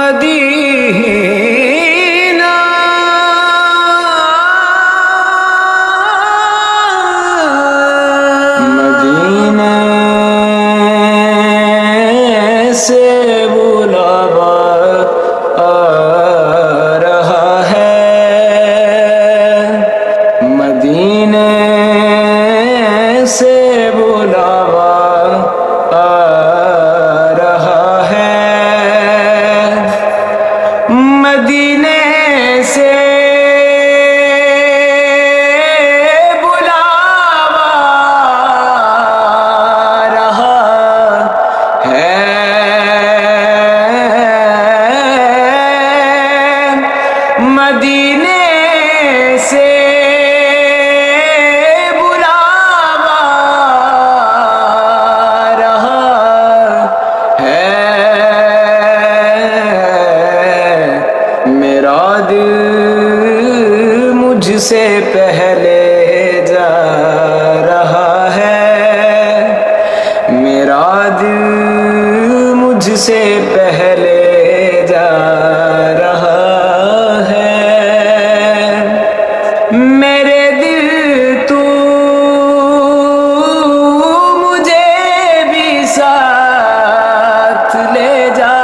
مدینہ مدینے سے بلاوا آ رہا ہے، مدینے سے بلاوا آ رہا ہے، مدینے سے بلاوا رہا ہے، مدینے سے بلاوا رہا ہے، میرا دل مجھ سے پہلے جا رہا ہے، میرا دل مجھ سے پہلے جا رہا ہے، میرے دل تو مجھے بھی ساتھ لے جا،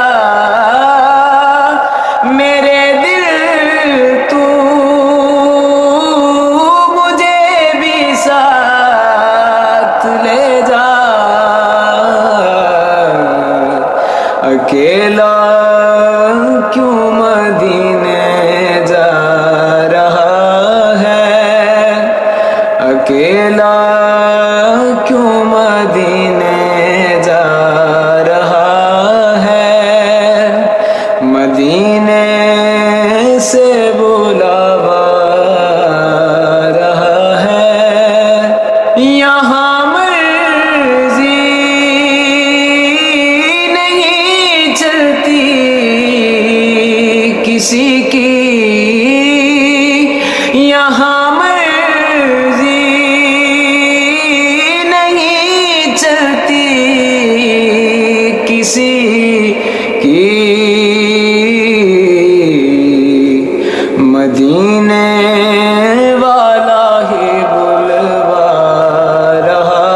میرے دل تو مجھے بھی ساتھ لے جا، اکیلا کیوں مدینے جا رہا ہے، اکیلا کیوں مدینے جا رہا ہے، مدینے سے بلاوا رہا ہے، یہاں مرضی نہیں چلتی کسی کی، یہاں مرضی نہیں چلتی کسی کی، مدینے والا ہی بلوا رہا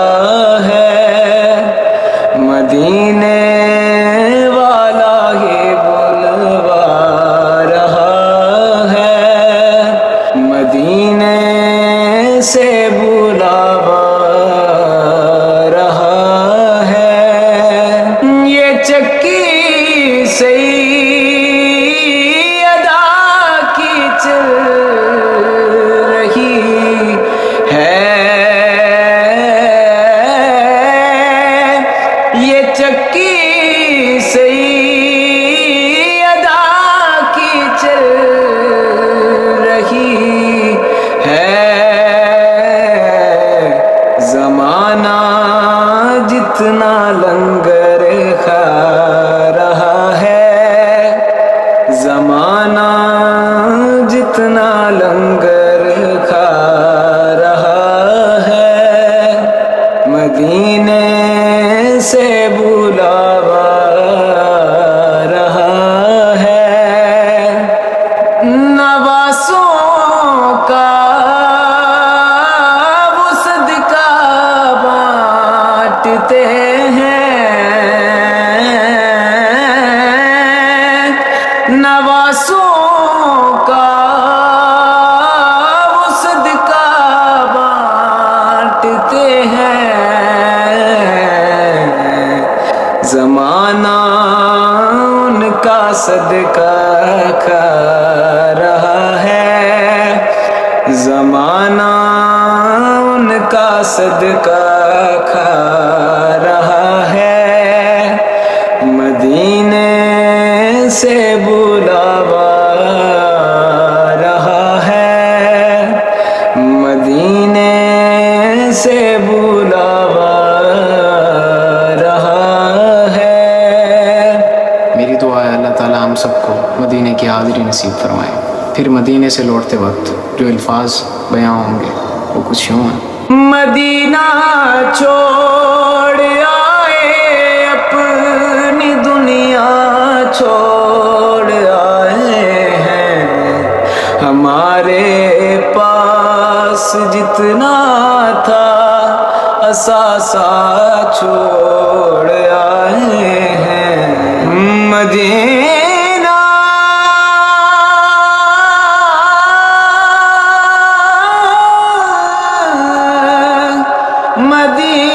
ہے، مدینے والا ہی بلوا رہا ہے، مدینے سے بلاوا رہا ہے، یہ چکی سیدہ کی چل رہی ہے، یہ چکی سیدہ کی چل رہی ہے، زمانہ جتنا لنگر کھا رہا ہے، زمانہ جتنا لنگر کھا رہا ہے، مدینے سے بلاوا رہا ہے، نواسوں کا وہ صدقہ بانٹتے ہیں، نواسوں کا وہ صدقہ بانٹتے ہیں، زمانہ ان کا صدقہ کھا رہا ہے، زمانہ ان کا صدقہ کھا رہا ہے، مدینے سے بلاوا رہا ہے، مدینے سے بلاوا رہا ہے، میری دعا ہے اللہ تعالی ہم سب کو مدینے کی حاضری نصیب فرمائے۔ پھر مدینے سے لوٹتے وقت جو الفاظ بیان ہوں گے وہ کچھ یوں ہیں، مدینہ چھوڑ آئے اپنی دنیا چھوڑ ہمارے پاس جتنا تھا اثاثہ چھوڑ آئے ہیں مدینہ مدینہ